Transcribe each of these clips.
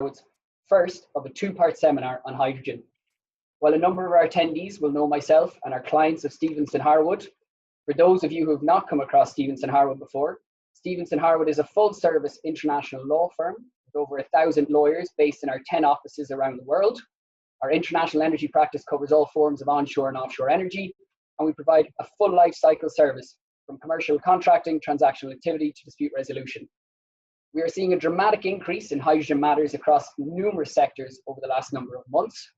Harwood's first of a two-part seminar on hydrogen. While a number of our attendees will know myself and our clients of Stephenson Harwood, for those of you who have not come across Stephenson Harwood before, Stephenson Harwood is a full-service international law firm with over 1,000 lawyers based in our 10 offices around the world. Our international energy practice covers all forms of onshore and offshore energy, and we provide a full life cycle service from commercial contracting, transactional activity to dispute resolution. We are seeing a dramatic increase in hydrogen matters across numerous sectors over the last number of months.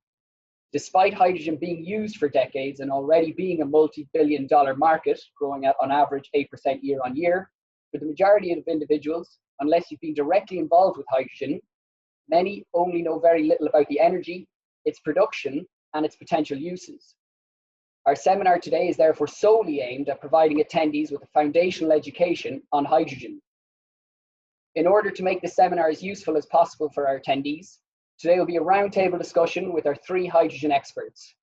Despite hydrogen being used for decades and already being a multi-billion-dollar market, growing at on average 8% year on year, for the majority of individuals, unless you've been directly involved with hydrogen, many only know very little about the energy, its production, and its potential uses. Our seminar today is therefore solely aimed at providing attendees with a foundational education on hydrogen. In order to make the seminar as useful as possible for our attendees, today will be a roundtable discussion with our 3 hydrogen experts.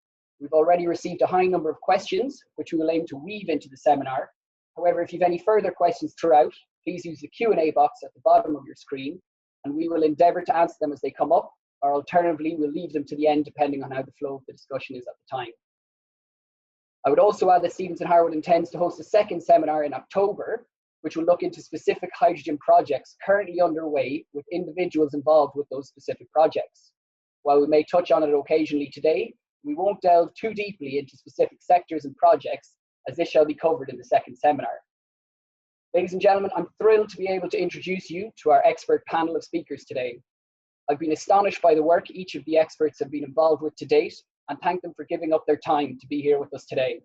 We've already received a high number of questions, which we will aim to weave into the seminar. However, if you have any further questions throughout, please use the Q&A box at the bottom of your screen, and we will endeavour to answer them as they come up, or alternatively, we'll leave them to the end depending on how the flow of the discussion is at the time. I would also add that Stephenson Harwood intends to host a second seminar in October, which will look into specific hydrogen projects currently underway with individuals involved with those specific projects. While we may touch on it occasionally today, we won't delve too deeply into specific sectors and projects, as this shall be covered in the second seminar. Ladies and gentlemen, I'm thrilled to be able to introduce you to our expert panel of speakers today. I've been astonished by the work each of the experts have been involved with to date, and thank them for giving up their time to be here with us today.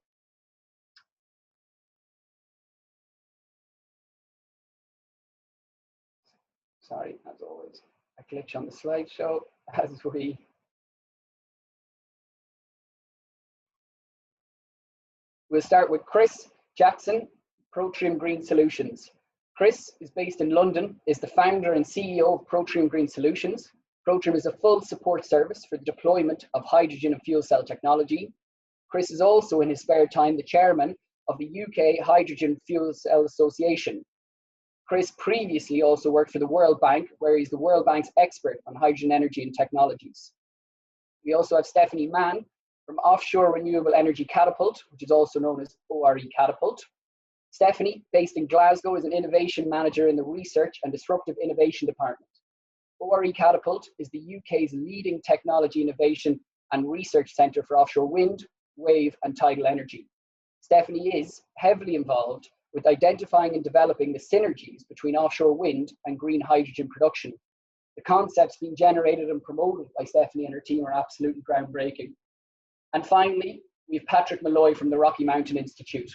Sorry, as always, a glitch on the slideshow as we... We'll start with Chris Jackson, Protium Green Solutions. Chris is based in London, is the founder and CEO of Protium Green Solutions. Protium is a full support service for the deployment of hydrogen and fuel cell technology. Chris is also, in his spare time, the chairman of the UK Hydrogen Fuel Cell Association. Chris previously also worked for the World Bank, where he's the World Bank's expert on hydrogen energy and technologies. We also have Stephanie Mann from Offshore Renewable Energy Catapult, which is also known as ORE Catapult. Stephanie, based in Glasgow, is an innovation manager in the Research and Disruptive Innovation Department. ORE Catapult is the UK's leading technology innovation and research centre for offshore wind, wave and tidal energy. Stephanie is heavily involved with identifying and developing the synergies between offshore wind and green hydrogen production. The concepts being generated and promoted by Stephanie and her team are absolutely groundbreaking. And finally, we have Patrick Molloy from the Rocky Mountain Institute.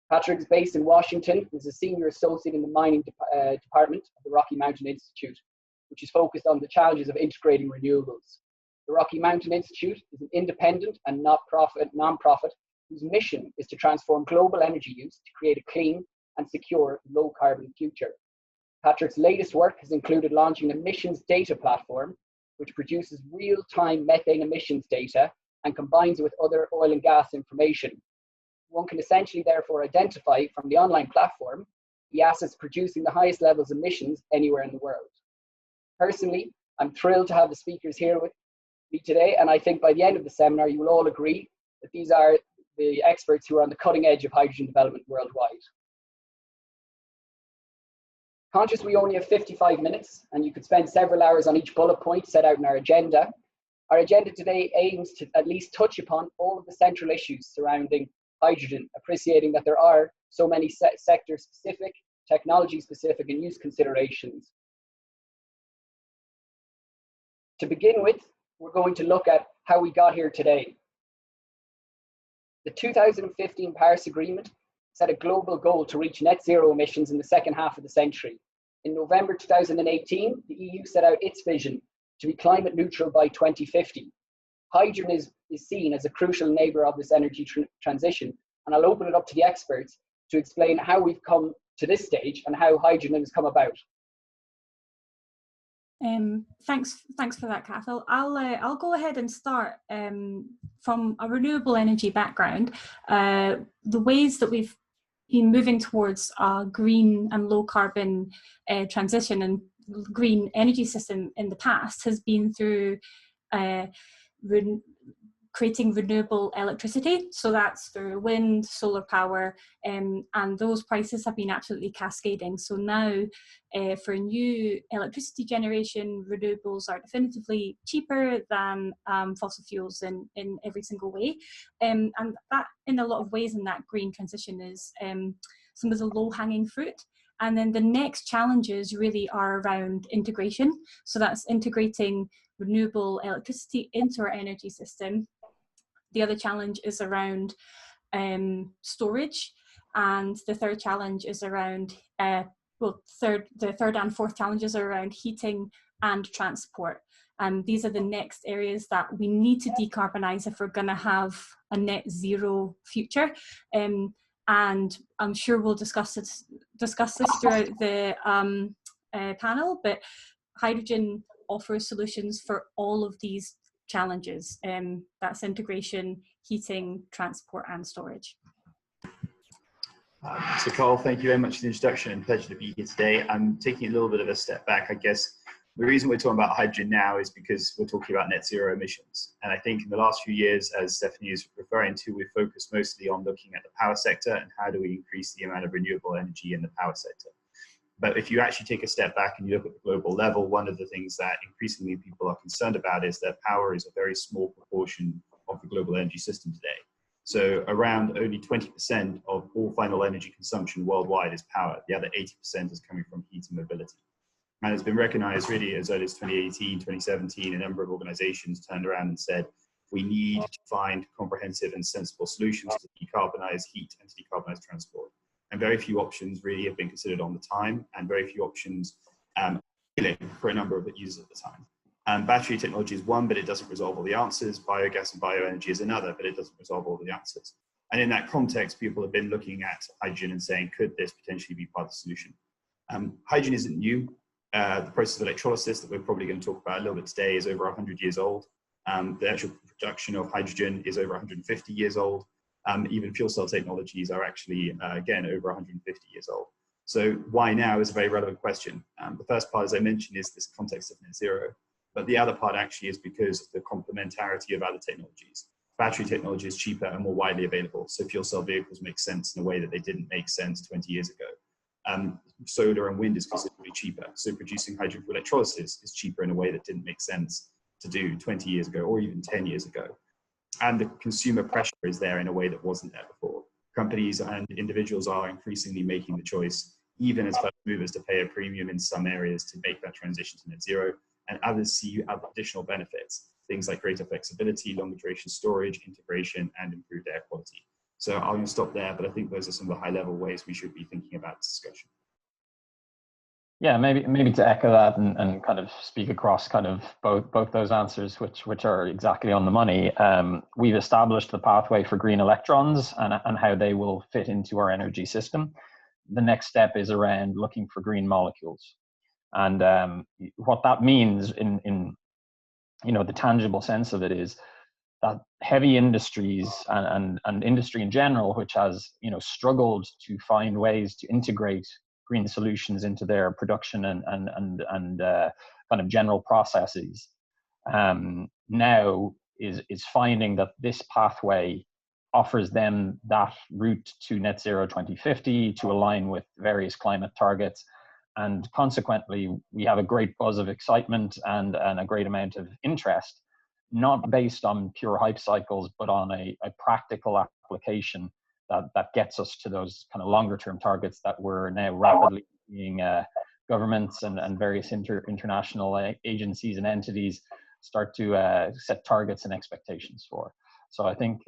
Patrick is based in Washington, is a senior associate in the mining department of the Rocky Mountain Institute, which is focused on the challenges of integrating renewables. The Rocky Mountain Institute is an independent and non-profit whose mission is to transform global energy use to create a clean and secure low-carbon future. Patrick's latest work has included launching an emissions data platform, which produces real-time methane emissions data and combines it with other oil and gas information. One can essentially therefore identify from the online platform the assets producing the highest levels of emissions anywhere in the world. Personally, I'm thrilled to have the speakers here with me today, and I think by the end of the seminar you will all agree that these are the experts who are on the cutting edge of hydrogen development worldwide. Conscious we only have 55 minutes and you could spend several hours on each bullet point set out in our agenda. Our agenda today aims to at least touch upon all of the central issues surrounding hydrogen, appreciating that there are so many sector-specific, technology-specific and use considerations. To begin with, we're going to look at how we got here today. The 2015 Paris Agreement set a global goal to reach net zero emissions in the second half of the century. In November 2018, the EU set out its vision to be climate neutral by 2050. Hydrogen is seen as a crucial enabler of this energy transition, and I'll open it up to the experts to explain how we've come to this stage and how hydrogen has come about. Thanks for that, Cathal. I'll go ahead and start from a renewable energy background. The ways that we've been moving towards a green and low carbon transition, and green energy system in the past has been through creating renewable electricity. So that's through wind, solar power, and those prices have been absolutely cascading. So now for new electricity generation, renewables are definitively cheaper than fossil fuels in every single way. And that, in a lot of ways, in that green transition is some of the low-hanging fruit. And then the next challenges really are around integration. So that's integrating renewable electricity into our energy system. The other challenge is around storage, and the third challenge is around the third and fourth challenges are around heating and transport. And these are the next areas that we need to decarbonize if we're going to have a net zero future. And I'm sure we'll discuss this throughout the panel, but hydrogen offers solutions for all of these challenges. That's integration, heating, transport, and storage. So Carl, thank you very much for the introduction, and pleasure to be here today. I'm taking a little bit of a step back, I guess. The reason we're talking about hydrogen now is because we're talking about net zero emissions. And I think in the last few years, as Stephanie is referring to, we've focused mostly on looking at the power sector and how do we increase the amount of renewable energy in the power sector. But if you actually take a step back and you look at the global level, one of the things that increasingly people are concerned about is that power is a very small proportion of the global energy system today. So around only 20% of all final energy consumption worldwide is power. The other 80% is coming from heat and mobility. And it's been recognized really as early as 2018, 2017, a number of organizations turned around and said, we need to find comprehensive and sensible solutions to decarbonize heat and to decarbonize transport. And very few options really have been considered on the time, and very few options for a number of users at the time. Battery technology is one, but it doesn't resolve all the answers. Biogas and bioenergy is another, but it doesn't resolve all the answers. And in that context, people have been looking at hydrogen and saying, could this potentially be part of the solution? Hydrogen isn't new. The process of electrolysis that we're probably going to talk about a little bit today is over 100 years old. The actual production of hydrogen is over 150 years old. Even fuel cell technologies are actually, again, over 150 years old. So why now is a very relevant question. The first part, as I mentioned, is this context of net zero. But the other part actually is because of the complementarity of other technologies. Battery technology is cheaper and more widely available. So fuel cell vehicles make sense in a way that they didn't make sense 20 years ago. Solar and wind is considerably cheaper. So producing hydrogen for electrolysis is cheaper in a way that didn't make sense to do 20 years ago or even 10 years ago. And the consumer pressure is there in a way that wasn't there before. Companies and individuals are increasingly making the choice, even as first movers, to pay a premium in some areas to make that transition to net zero, and others see other additional benefits, things like greater flexibility, longer duration storage, integration, and improved air quality. So I'm going to stop there, but I think those are some of the high-level ways we should be thinking about this discussion. Yeah, maybe to echo that and kind of speak across kind of both those answers, which are exactly on the money. We've established the pathway for green electrons and how they will fit into our energy system. The next step is around looking for green molecules, and what that means in the tangible sense of it is that heavy industries and industry in general, which has struggled to find ways to integrate green solutions into their production and kind of general processes, now is finding that this pathway offers them that route to net zero 2050 to align with various climate targets. And consequently, we have a great buzz of excitement and a great amount of interest, not based on pure hype cycles, but on a practical application that gets us to those kind of longer term targets that we're now rapidly seeing governments and various international agencies and entities start to set targets and expectations for. So I think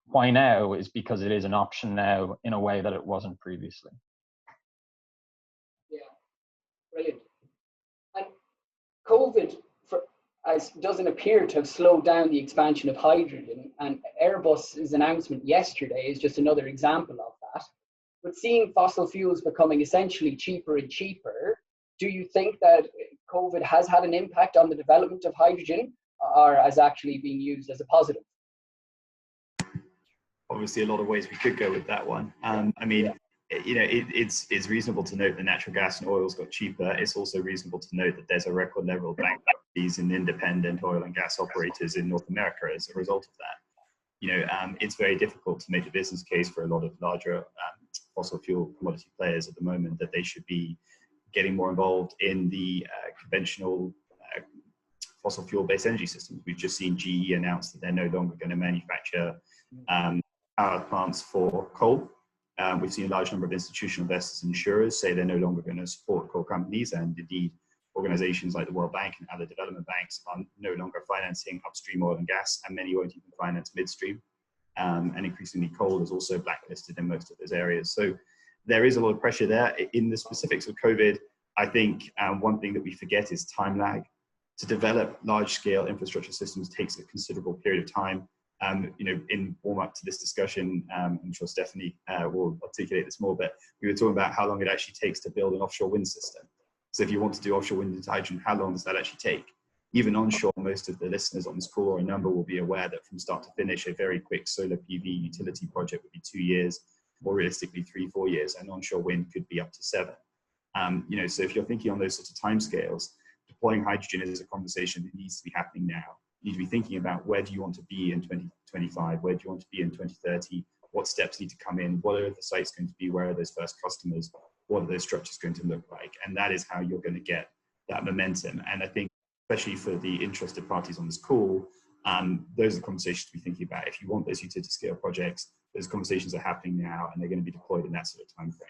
why now is because it is an option now in a way that it wasn't previously. Yeah, brilliant. And COVID doesn't appear to have slowed down the expansion of hydrogen, and Airbus's announcement yesterday is just another example of that. But seeing fossil fuels becoming essentially cheaper and cheaper, do you think that COVID has had an impact on the development of hydrogen, or as actually being used as a positive? Obviously, a lot of ways we could go with that one. I mean, it's reasonable to note that natural gas and oil's got cheaper. It's also reasonable to note that there's a record level of bankruptcies and independent oil and gas operators in North America as a result of that. It's very difficult to make the business case for a lot of larger fossil fuel commodity players at the moment that they should be getting more involved in the conventional fossil fuel-based energy systems. We've just seen GE announce that they're no longer going to manufacture power plants for coal. We've seen a large number of institutional investors and insurers say they're no longer going to support coal companies, and indeed organizations like the World Bank and other development banks are no longer financing upstream oil and gas, and many won't even finance midstream. And increasingly coal is also blacklisted in most of those areas. So there is a lot of pressure there. In the specifics of COVID, I think one thing that we forget is time lag. To develop large-scale infrastructure systems takes a considerable period of time. In warm-up to this discussion, I'm sure Stephanie will articulate this more, but we were talking about how long it actually takes to build an offshore wind system. So if you want to do offshore wind into hydrogen, how long does that actually take? Even onshore, most of the listeners on this call, or a number, will be aware that from start to finish, a very quick solar PV utility project would be 2 years, more realistically 3-4 years, and onshore wind could be up to 7. So if you're thinking on those sorts of timescales, deploying hydrogen is a conversation that needs to be happening now. You need to be thinking about where do you want to be in 2025, where do you want to be in 2030, what steps need to come in, what are the sites going to be, where are those first customers, what are those structures going to look like, and that is how you're going to get that momentum. And I think, especially for the interested parties on this call, those are the conversations to be thinking about. If you want those utility scale projects, those conversations are happening now, and they're going to be deployed in that sort of time frame.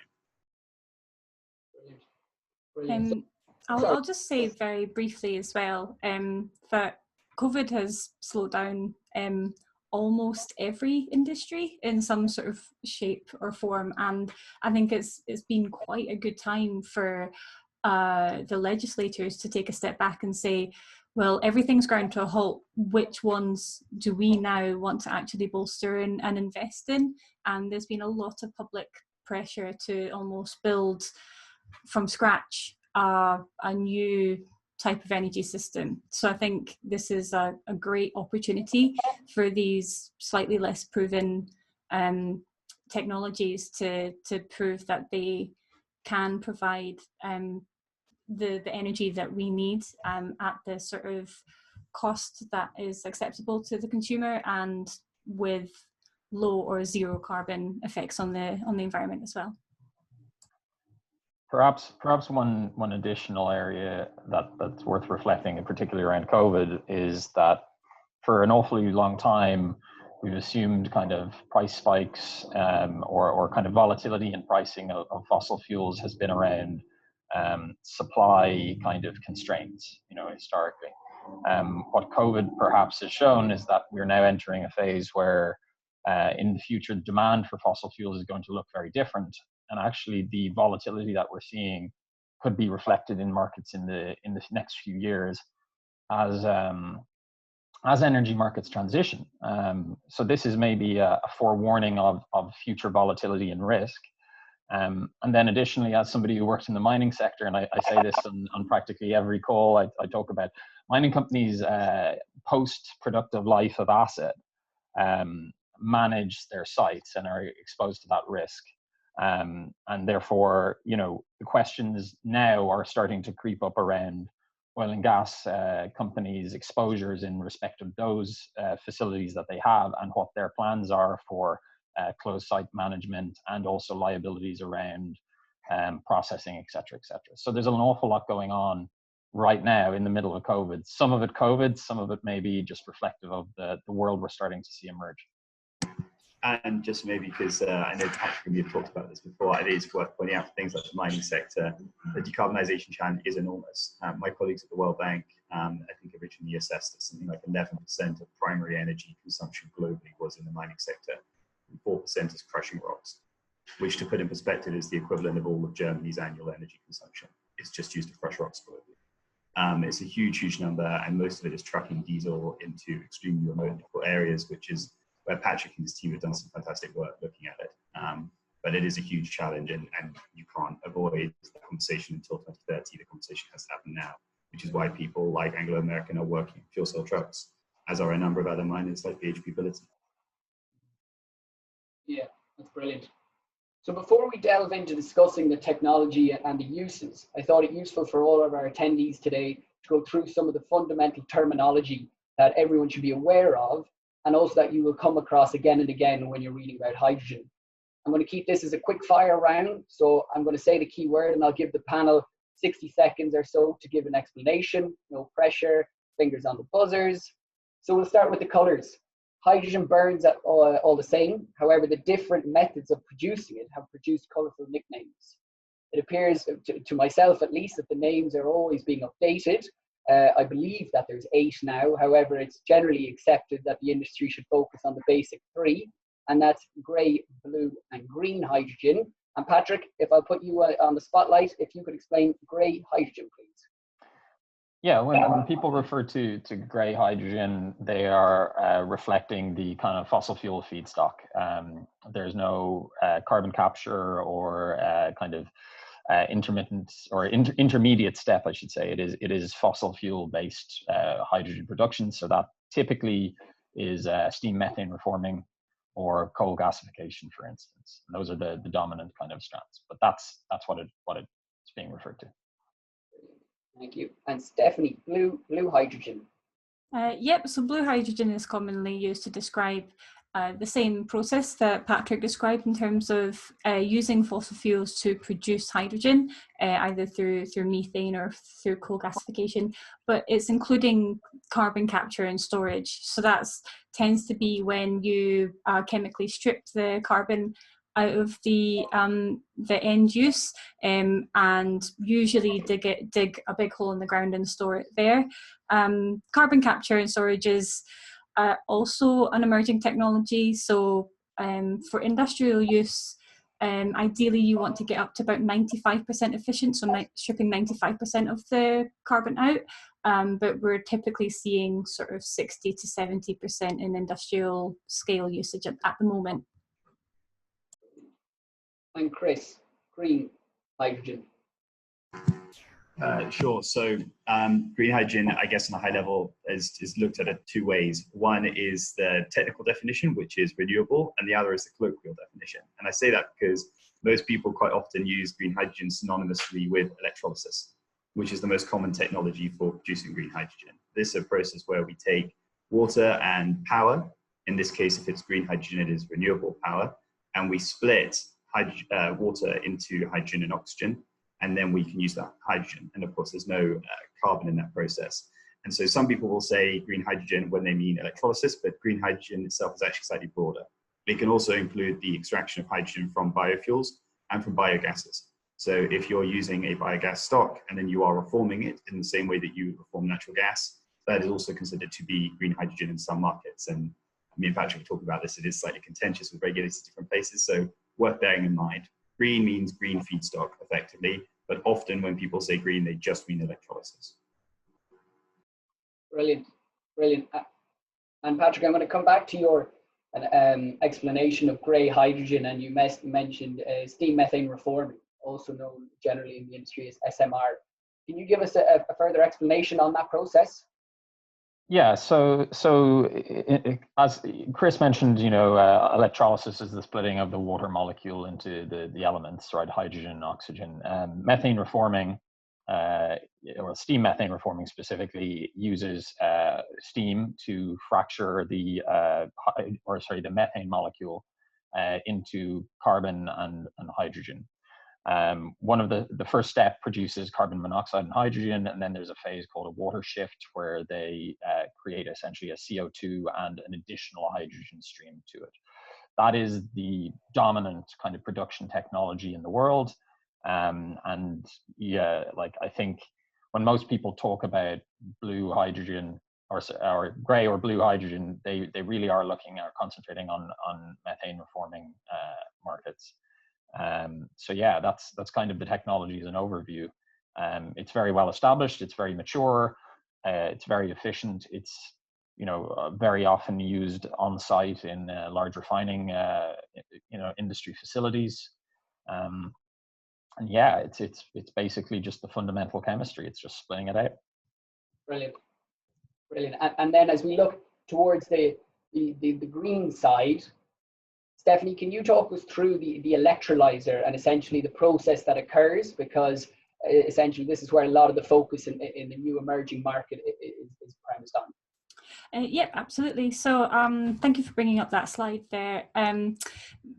Brilliant. I'll just say very briefly as well that COVID has slowed down almost every industry in some sort of shape or form, and I think it's been quite a good time for the legislators to take a step back and say, well, everything's ground to a halt. Which ones do we now want to actually bolster and invest in? And there's been a lot of public pressure to almost build from scratch a new type of energy system. So I think this is a great opportunity for these slightly less proven technologies to prove that they can provide the energy that we need at the sort of cost that is acceptable to the consumer, and with low or zero carbon effects on the environment as well. Perhaps one additional area that's worth reflecting, in particular around COVID, is that for an awfully long time we've assumed kind of price spikes or kind of volatility in pricing of fossil fuels has been around supply kind of constraints, historically. What COVID perhaps has shown is that we're now entering a phase where in the future demand for fossil fuels is going to look very different. And actually, the volatility that we're seeing could be reflected in markets in the next few years as energy markets transition. So this is maybe a forewarning of future volatility and risk. And then additionally, as somebody who works in the mining sector, and I say this on practically every call I talk about, mining companies post-productive life of asset manage their sites and are exposed to that risk. And therefore, the questions now are starting to creep up around oil and gas companies' exposures in respect of those facilities that they have, and what their plans are for closed site management, and also liabilities around processing, et cetera, et cetera. So there's an awful lot going on right now in the middle of COVID. Some of it COVID, some of it maybe just reflective of the world we're starting to see emerge. And just maybe because I know Patrick and you have talked about this before, it is worth pointing out for things like the mining sector, the decarbonisation challenge is enormous. My colleagues at the World Bank, I think originally assessed that something like 11% of primary energy consumption globally was in the mining sector, and 4% is crushing rocks, which, to put in perspective, is the equivalent of all of Germany's annual energy consumption. It's just used to crush rocks globally. It's a huge number, and most of it is trucking diesel into extremely remote areas, which is where Patrick and his team have done some fantastic work looking at it. But it is a huge challenge, and you can't avoid the conversation until 2030. The conversation has to happen now, which is why people like Anglo American are working fuel cell trucks, as are a number of other miners like BHP Billiton. Yeah, that's brilliant. So before we delve into discussing the technology and the uses, I thought it useful for all of our attendees today to go through some of the fundamental terminology that everyone should be aware of, and also that you will come across again and again when you're reading about hydrogen. I'm going to keep this as a quick fire round, so I'm going to say the key word and I'll give the panel 60 seconds or so to give an explanation. No pressure, fingers on the buzzers. So we'll start with the colors. Hydrogen burns all the same. However, the different methods of producing it have produced colorful nicknames. It appears, to myself at least, that the names are always being updated. I believe that there's 8 now. However, it's generally accepted that the industry should focus on the basic 3, and that's grey, blue, and green hydrogen. And Patrick, if I'll put you on the spotlight, if you could explain grey hydrogen, please. Yeah, when people refer to grey hydrogen, they are reflecting the kind of fossil fuel feedstock. There's no carbon capture or kind of intermittent or intermediate step, I should say. It is fossil fuel based hydrogen production. So that typically is steam methane reforming or coal gasification, for instance. And those are the dominant kind of strands. But that's what it's being referred to. Thank you. And Stephanie, blue hydrogen. Yep, so blue hydrogen is commonly used to describe the same process that Patrick described in terms of using fossil fuels to produce hydrogen, either through methane or through coal gasification, but it's including carbon capture and storage. So that tends to be when you chemically strip the carbon out of the end use, and usually dig a big hole in the ground and store it there. Carbon capture and storage is also an emerging technology. So for industrial use, ideally you want to get up to about 95% efficient, so stripping 95% of the carbon out, but we're typically seeing sort of 60 to 70% in industrial scale usage at the moment. And Chris, green hydrogen. Sure. So green hydrogen, I guess on a high level, is looked at it 2 ways. One is the technical definition, which is renewable, and the other is the colloquial definition. And I say that because most people quite often use green hydrogen synonymously with electrolysis, which is the most common technology for producing green hydrogen. This is a process where we take water and power. In this case, if it's green hydrogen, it is renewable power, and we split water into hydrogen and oxygen, and then we can use that hydrogen. And of course, there's no carbon in that process. And so some people will say green hydrogen when they mean electrolysis, but green hydrogen itself is actually slightly broader. It can also include the extraction of hydrogen from biofuels and from biogases. So if you're using a biogas stock and then you are reforming it in the same way that you reform natural gas, that is also considered to be green hydrogen in some markets. And me and Patrick talk about this, it is slightly contentious with regulators in different places, so worth bearing in mind. Green means green feedstock effectively, but often when people say green, they just mean electrolysis. Brilliant, brilliant. And Patrick, I'm going to come back to your explanation of grey hydrogen, and you mentioned steam methane reforming, also known generally in the industry as SMR. Can you give us a further explanation on that process? Yeah, so as Chris mentioned, electrolysis is the splitting of the water molecule into the elements, right? Hydrogen and oxygen. Methane reforming, or steam methane reforming specifically, uses steam to fracture the methane molecule into carbon and hydrogen. One of the first step produces carbon monoxide and hydrogen, and then there's a phase called a water shift where they create essentially a CO2 and an additional hydrogen stream to it. That is the dominant kind of production technology in the world. And yeah, like I think when most people talk about blue hydrogen or gray or blue hydrogen, they really are looking or concentrating on methane reforming markets. So yeah, that's kind of the technology as an overview. It's very well established, it's very mature, it's very efficient, it's very often used on site in large refining industry facilities. And yeah, it's basically just the fundamental chemistry, it's just splitting it out. Brilliant, brilliant. And then as we look towards the green side, Stephanie, can you talk us through the electrolyzer and essentially the process that occurs? Because essentially this is where a lot of the focus in the new emerging market is premised on. Yeah, absolutely. So thank you for bringing up that slide there.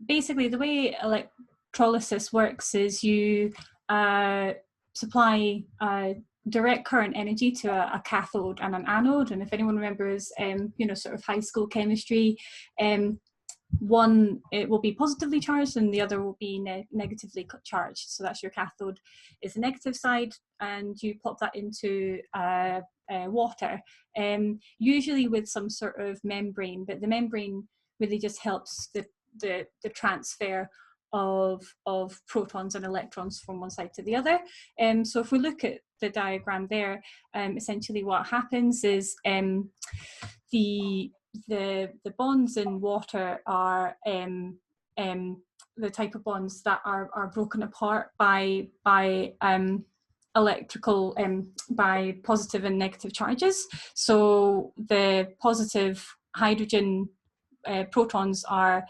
Basically, the way electrolysis works is you supply direct current energy to a cathode and an anode. And if anyone remembers, sort of high school chemistry, one, it will be positively charged and the other will be negatively charged. So that's your cathode is the negative side, and you plop that into water, usually with some sort of membrane, but the membrane really just helps the transfer of protons and electrons from one side to the other. So if we look at the diagram there, essentially what happens is the bonds in water are the type of bonds that are broken apart by electrical by positive and negative charges. So the positive hydrogen protons are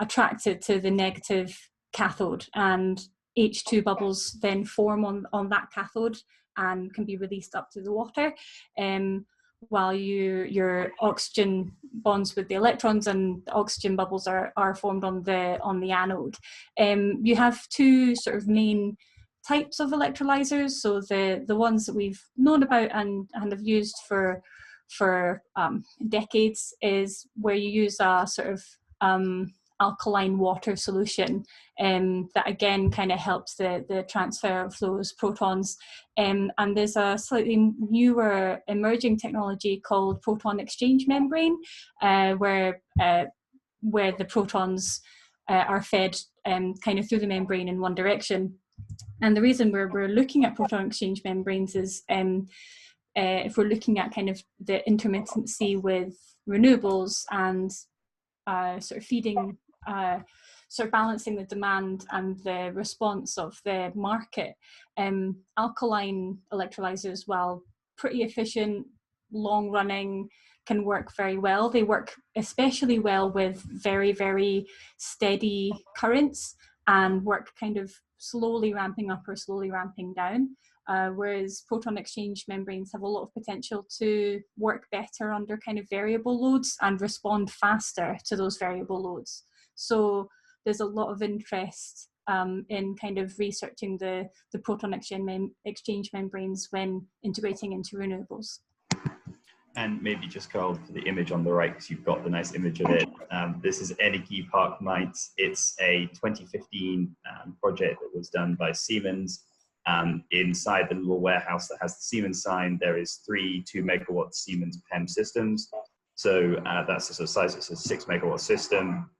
attracted to the negative cathode, and H2 bubbles then form on that cathode and can be released up to the water, while your oxygen bonds with the electrons and the oxygen bubbles are formed on the anode. You have two sort of main types of electrolyzers. So the ones that we've known about and have used for decades is where you use a sort of alkaline water solution that again kind of helps the transfer of those protons. And there's a slightly newer emerging technology called proton exchange membrane, where the protons are fed kind of through the membrane in one direction. And the reason we're looking at proton exchange membranes is if we're looking at kind of the intermittency with renewables and sort of feeding, sort of balancing the demand and the response of the market, alkaline electrolyzers, while pretty efficient, long running, can work very well. They work especially well with very, very steady currents and work kind of slowly ramping up or slowly ramping down. Whereas proton exchange membranes have a lot of potential to work better under kind of variable loads and respond faster to those variable loads. So there's a lot of interest in kind of researching the proton exchange membranes when integrating into renewables. And maybe just Carl, for the image on the right, because you've got the nice image of it. This is Energy Park Mainz. It's a 2015 project that was done by Siemens. Inside the little warehouse that has the Siemens sign, there is 3 2-megawatt Siemens PEM systems. So that's the sort of size. It's a 6-megawatt system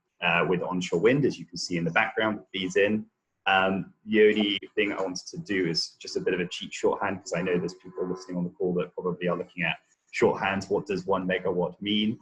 with onshore wind, as you can see in the background, feeds in. The only thing I wanted to do is just a bit of a cheat shorthand, because I know there's people listening on the call that probably are looking at shorthands. What does 1 megawatt mean?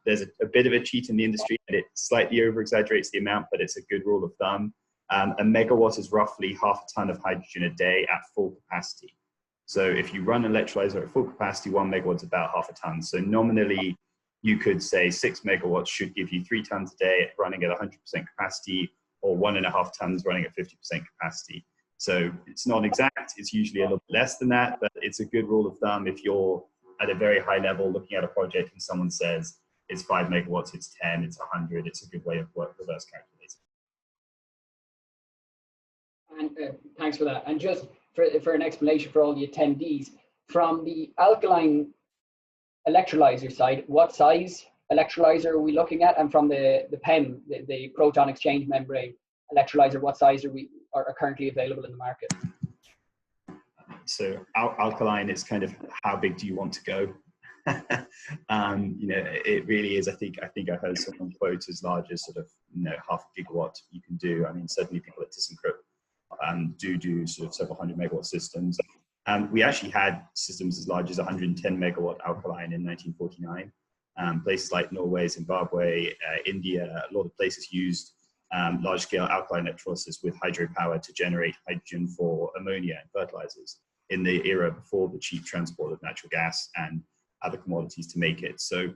There's a bit of a cheat in the industry, and it slightly over exaggerates the amount, but it's a good rule of thumb. A megawatt is roughly half a ton of hydrogen a day at full capacity. So if you run an electrolyzer at full capacity, 1 megawatt is about half a ton. So nominally, you could say 6 megawatts should give you 3 tons a day running at 100% capacity, or 1.5 tons running at 50% capacity. So it's not exact. It's usually a little less than that, but it's a good rule of thumb. If you're at a very high level looking at a project and someone says it's 5 megawatts, it's 10, it's 100, it's a good way of reverse calculating. And thanks for that. And just for an explanation for all the attendees, from the alkaline electrolyzer side, what size electrolyzer are we looking at? And from the PEM, the proton exchange membrane electrolyzer, what size are currently available in the market? So alkaline is kind of how big do you want to go? It really is. I think I heard someone quote as large as sort of half a gigawatt you can do. I mean, certainly people at ThyssenKrupp do sort of several hundred megawatt systems. We actually had systems as large as 110 megawatt alkaline in 1949. Places like Norway, Zimbabwe, India, a lot of places used large-scale alkaline electrolysis with hydropower to generate hydrogen for ammonia and fertilizers in the era before the cheap transport of natural gas and other commodities to make it. So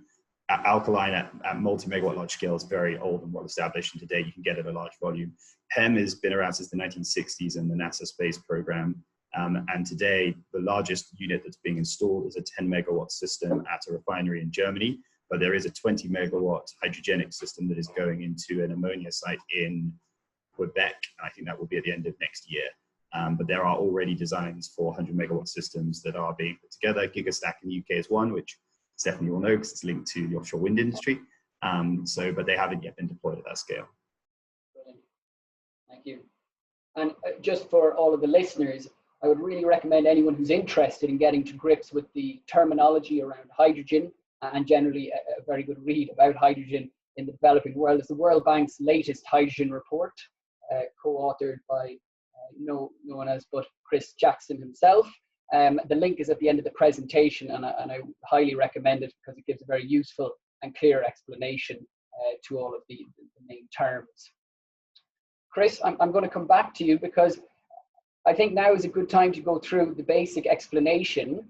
alkaline at multi-megawatt large scale is very old and well established, and today you can get it at a large volume. PEM has been around since the 1960s in the NASA space program, and today the largest unit that's being installed is a 10 megawatt system at a refinery in Germany, but there is a 20 megawatt hydrogenic system that is going into an ammonia site in Quebec. I think that will be at the end of next year. But there are already designs for 100 megawatt systems that are being put together. Gigastack in the UK is one, which Stephanie will know because it's linked to the offshore wind industry. But they haven't yet been deployed at that scale. Brilliant. Thank you. And just for all of the listeners, I would really recommend anyone who's interested in getting to grips with the terminology around hydrogen, and generally a very good read about hydrogen in the developing world is the World Bank's latest hydrogen report, co-authored by no one else but Chris Jackson himself. The link is at the end of the presentation, and I highly recommend it because it gives a very useful and clear explanation to all of the main terms. Chris, I'm going to come back to you because I think now is a good time to go through the basic explanation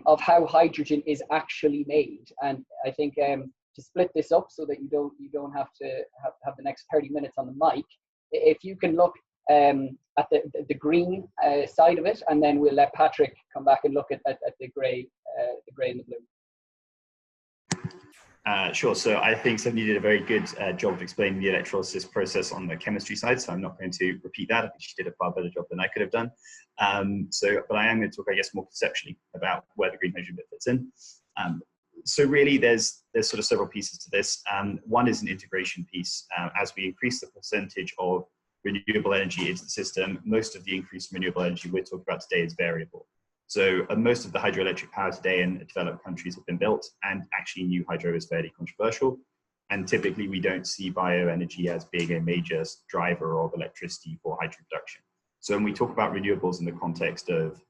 of how hydrogen is actually made. And I think to split this up so that you don't have to have the next 30 minutes on the mic, if you can look at the green side of it, and then we'll let Patrick come back and look at the grey and the blue. Sure. So I think Stephanie did a very good job of explaining the electrolysis process on the chemistry side. So I'm not going to repeat that. I think she did a far better job than I could have done. But I am going to talk, I guess, more conceptually about where the green hydrogen bit fits in. So really, there's sort of several pieces to this. One is an integration piece. As we increase the percentage of renewable energy into the system, most of the increase in renewable energy we're talking about today is variable. So most of the hydroelectric power today in developed countries have been built, and actually new hydro is fairly controversial. And typically we don't see bioenergy as being a major driver of electricity for hydro production. So when we talk about renewables in the context of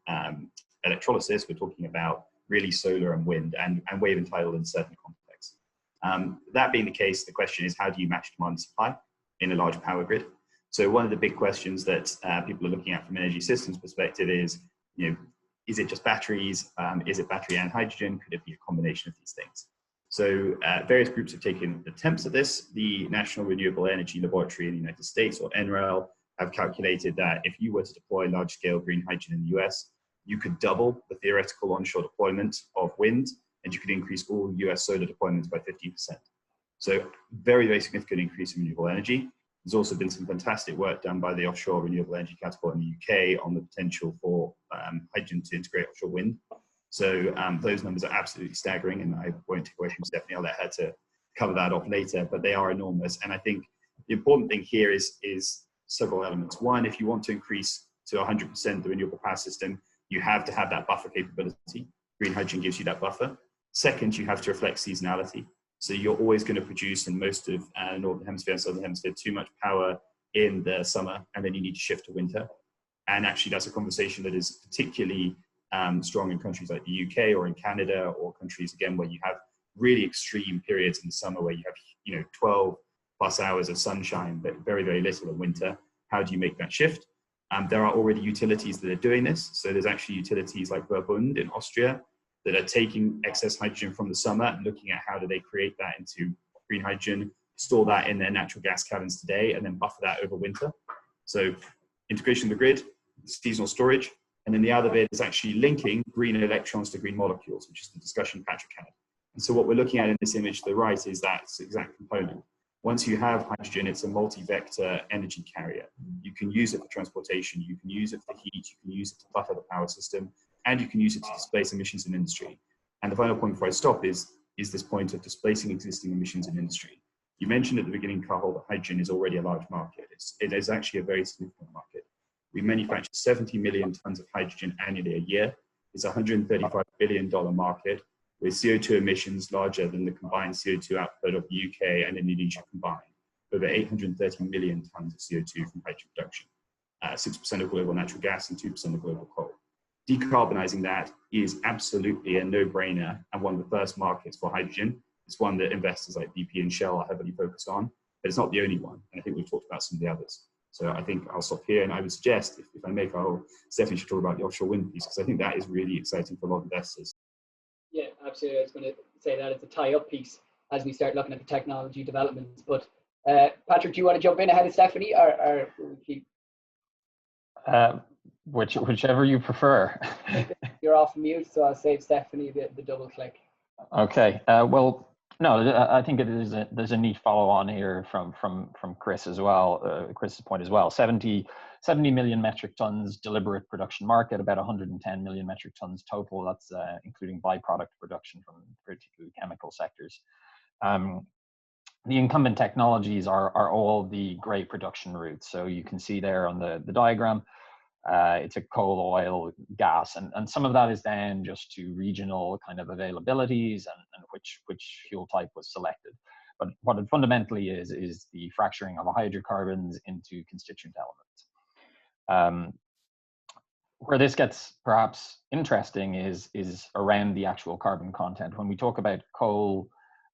electrolysis, we're talking about really solar and wind and wave and tidal in certain contexts. That being the case, the question is, how do you match demand and supply in a large power grid? So one of the big questions that people are looking at from an energy systems perspective is, is it just batteries? Is it battery and hydrogen? Could it be a combination of these things? So various groups have taken attempts at this. The National Renewable Energy Laboratory in the United States, or NREL, have calculated that if you were to deploy large-scale green hydrogen in the US, you could double the theoretical onshore deployment of wind, and you could increase all US solar deployments by 15%. So very, very significant increase in renewable energy. There's also been some fantastic work done by the Offshore Renewable Energy Catapult in the UK on the potential for hydrogen to integrate offshore wind. So those numbers are absolutely staggering, and I won't take away from Stephanie. I'll let her to cover that off later, but they are enormous. And I think the important thing here is several elements. One, if you want to increase to 100% the renewable power system, you have to have that buffer capability. Green hydrogen gives you that buffer. Second, you have to reflect seasonality. So you're always going to produce in most of Northern Hemisphere and Southern Hemisphere too much power in the summer, and then you need to shift to winter. And actually that's a conversation that is particularly strong in countries like the UK or in Canada, or countries, again, where you have really extreme periods in the summer where you have 12 plus hours of sunshine, but very, very little in winter. How do you make that shift? There are already utilities that are doing this. So there's actually utilities like Verbund in Austria that are taking excess hydrogen from the summer and looking at how do they create that into green hydrogen, store that in their natural gas caverns today, and then buffer that over winter. So integration of the grid, seasonal storage, and then the other bit is actually linking green electrons to green molecules, which is the discussion Patrick had. And so what we're looking at in this image to the right is that exact component. Once you have hydrogen, it's a multi-vector energy carrier. You can use it for transportation, you can use it for heat, you can use it to buffer the power system, and you can use it to displace emissions in industry. And the final point before I stop is this point of displacing existing emissions in industry. You mentioned at the beginning, Cathal, that hydrogen is already a large market. It is actually a very significant market. We manufacture 70 million tons of hydrogen annually a year. It's a $135 billion market with CO2 emissions larger than the combined CO2 output of the UK and Indonesia combined, over 830 million tons of CO2 from hydrogen production, 6% of global natural gas and 2% of global coal. Decarbonizing that is absolutely a no-brainer and one of the first markets for hydrogen. It's one that investors like BP and Shell are heavily focused on, but it's not the only one. And I think we've talked about some of the others. So I think I'll stop here, and I would suggest, if I make, I'll definitely should talk about the offshore wind piece, because I think that is really exciting for a lot of investors. Yeah, absolutely. I was going to say that it's a tie-up piece. as we start looking at the technology developments. But Patrick, do you want to jump in ahead of Stephanie, or keep? Whichever you prefer. You're off mute, so I'll save Stephanie the double click. Okay. Well, no, I think there's a neat follow on here from Chris as well. Chris's point as well. 70 million metric tons deliberate production market, about 110 million metric tons total. That's including byproduct production from particularly chemical sectors. The incumbent technologies are all the grey production routes. So you can see there on the diagram, it's a coal, oil, gas, and some of that is down just to regional kind of availabilities and which fuel type was selected. But what it fundamentally is the fracturing of hydrocarbons into constituent elements. Where this gets perhaps interesting is around the actual carbon content. When we talk about coal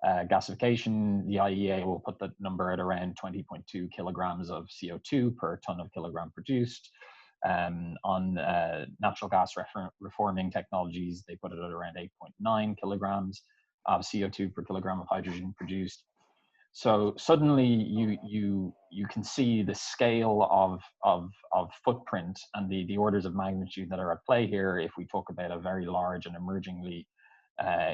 gasification, the IEA will put the number at around 20.2 kilograms of CO2 per ton of kilogram produced. On natural gas reforming technologies, they put it at around 8.9 kilograms of CO2 per kilogram of hydrogen produced. So suddenly you can see the scale of footprint and the orders of magnitude that are at play here if we talk about a very large and emergingly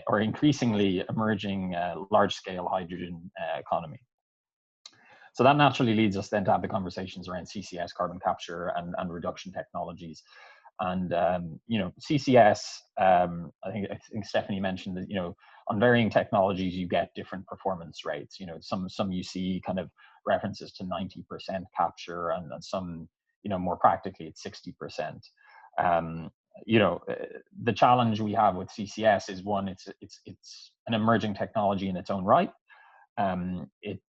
or increasingly emerging large-scale hydrogen economy. So that naturally leads us then to have the conversations around CCS, carbon capture and reduction technologies. And CCS, I think Stephanie mentioned that on varying technologies you get different performance rates. Some you see kind of references to 90% capture, and some more practically it's 60%. The challenge we have with CCS is, one, it's an emerging technology in its own right.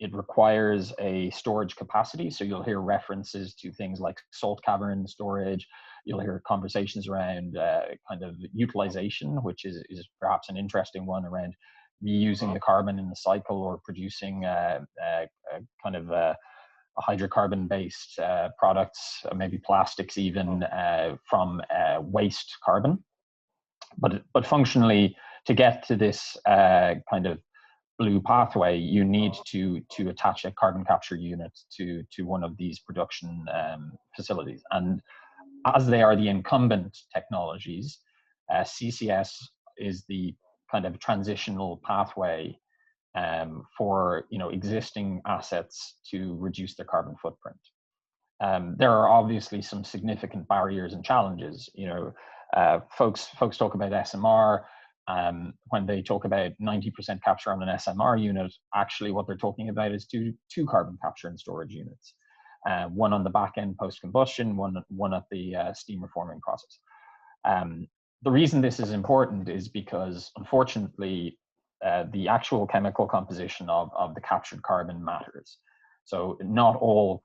It requires a storage capacity, so you'll hear references to things like salt cavern storage. You'll hear conversations around kind of utilization, which is perhaps an interesting one, around reusing the carbon in the cycle or producing kind of hydrocarbon-based products, maybe plastics even, from waste carbon. But functionally, to get to this kind of blue pathway, you need to attach a carbon capture unit to one of these production facilities. And as they are the incumbent technologies, CCS is the kind of transitional pathway for existing assets to reduce their carbon footprint. There are obviously some significant barriers and challenges. Folks talk about SMR. When they talk about 90% capture on an SMR unit, actually what they're talking about is two carbon capture and storage units. One on the back end post-combustion, one at the steam reforming process. The reason this is important is because, unfortunately, the actual chemical composition of the captured carbon matters. So not all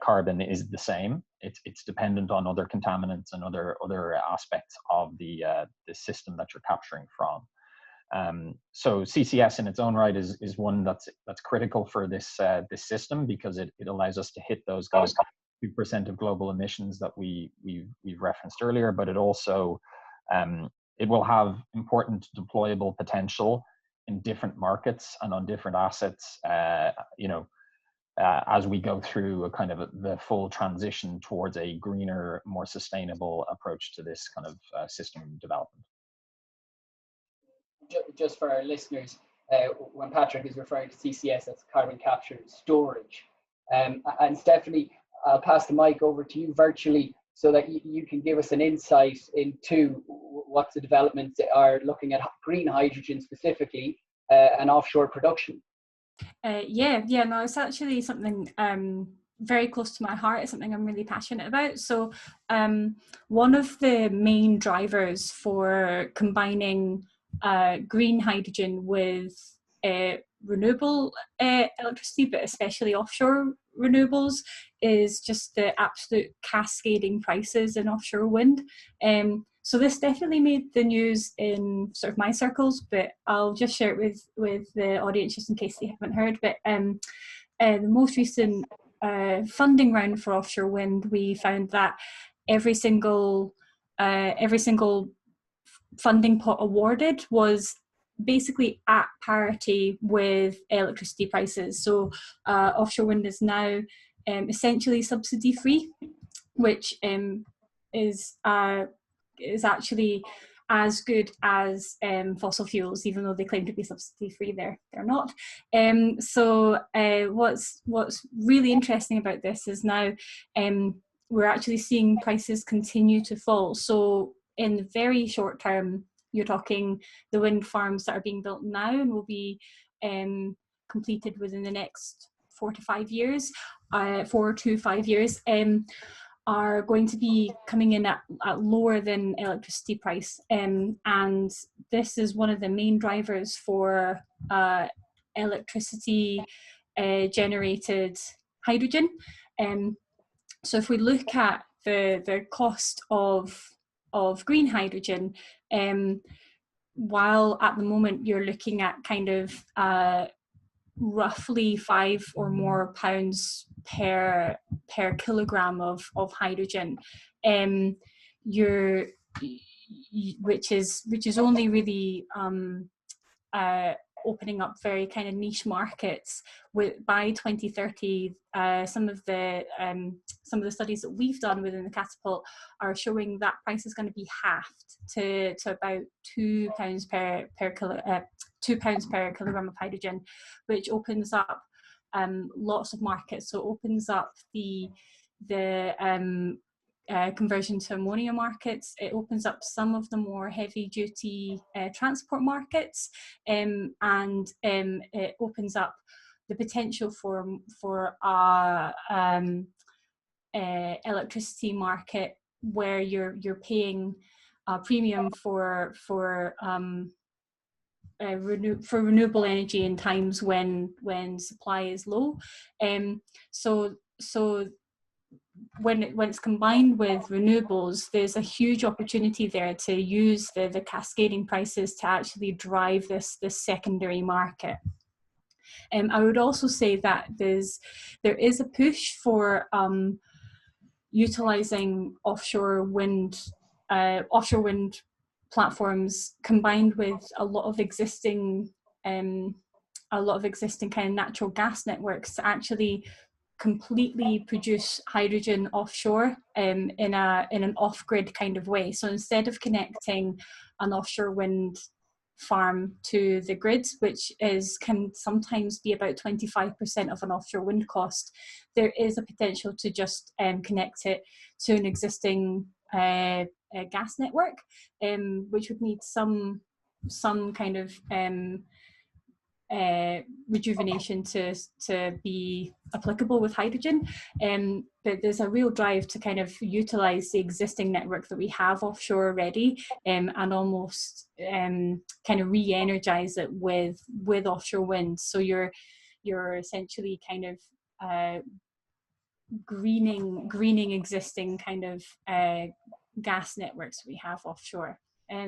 carbon is the same. It's dependent on other contaminants and other aspects of the system that you're capturing from. So CCS in its own right is one that's critical for this system, because it allows us to hit those 2% of global emissions that we've referenced earlier. But it also it will have important deployable potential in different markets and on different assets. As we go through a kind of the full transition towards a greener, more sustainable approach to this kind of system development. Just for our listeners, when Patrick is referring to CCS, that's carbon capture and storage. And Stephanie, I'll pass the mic over to you virtually so that you can give us an insight into what the developments are looking at green hydrogen specifically and offshore production. No, it's actually something very close to my heart. It's something I'm really passionate about. So one of the main drivers for combining green hydrogen with renewable electricity, but especially offshore renewables, is just the absolute cascading prices in offshore wind. So this definitely made the news in sort of my circles, but I'll just share it with the audience just in case they haven't heard. But the most recent funding round for offshore wind, we found that every single funding pot awarded was basically at parity with electricity prices. So offshore wind is now essentially subsidy free, which is actually as good as fossil fuels, even though they claim to be subsidy free. They're not. So what's really interesting about this is now we're actually seeing prices continue to fall. So in the very short term, you're talking the wind farms that are being built now and will be completed within the next 4 to 5 years, are going to be coming in at lower than electricity price. And this is one of the main drivers for electricity generated hydrogen. So if we look at the cost of green hydrogen, while at the moment you're looking at kind of roughly £5 or more per kilogram of hydrogen, which is only really opening up very kind of niche markets. By 2030, some of the studies that we've done within the Catapult are showing that price is going to be halved to about £2 per kilogram of hydrogen, which opens up lots of markets. So it opens up the conversion to ammonia markets. It opens up some of the more heavy duty transport markets, and it opens up the potential for a electricity market where you're paying a premium for renewable energy in times when supply is low. So when it's combined with renewables, there's a huge opportunity there to use the cascading prices to actually drive this secondary market. I would also say that there is a push for utilising offshore wind platforms combined with a lot of existing kind of natural gas networks to actually completely produce hydrogen offshore in an off-grid kind of way. So instead of connecting an offshore wind farm to the grid, which can sometimes be about 25% of an offshore wind cost, there is a potential to just connect it to an existing gas network, which would need some kind of rejuvenation to be applicable with hydrogen, but there's a real drive to kind of utilize the existing network that we have offshore already, and almost kind of re-energize it with offshore wind. So you're essentially kind of greening existing kind of gas networks we have offshore.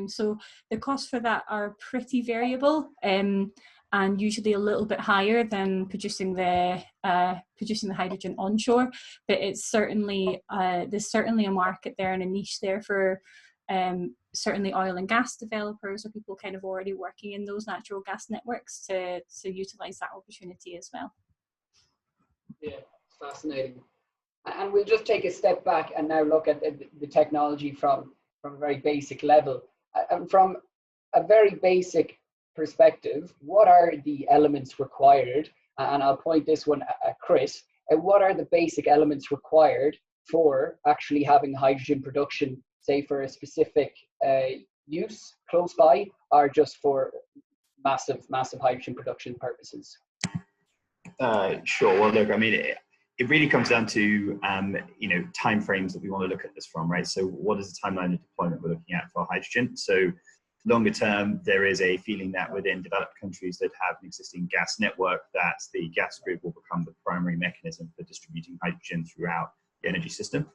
So the costs for that are pretty variable, and usually a little bit higher than producing the hydrogen onshore. But it's certainly there's certainly a market there and a niche there for certainly oil and gas developers or people kind of already working in those natural gas networks to utilize that opportunity as well. Yeah, it's fascinating. And we'll just take a step back and now look at the technology from a very basic level. And from a very basic perspective, what are the elements required? And I'll point this one at Chris. What are the basic elements required for actually having hydrogen production, say for a specific use close by, or just for massive hydrogen production purposes? Sure. Well, look, I mean, it really comes down to time frames that we want to look at this from, right? So what is the timeline of deployment we're looking at for hydrogen? So longer term, there is a feeling that within developed countries that have an existing gas network, that the gas grid will become the primary mechanism for distributing hydrogen throughout the energy system.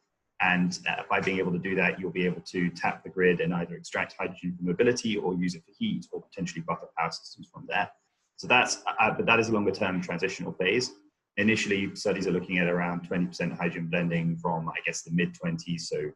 And by being able to do that, you'll be able to tap the grid and either extract hydrogen for mobility or use it for heat, or potentially buffer power systems from there. So but that is a longer term transitional phase. Initially, studies are looking at around 20% hydrogen blending from, I guess, the mid-20s, so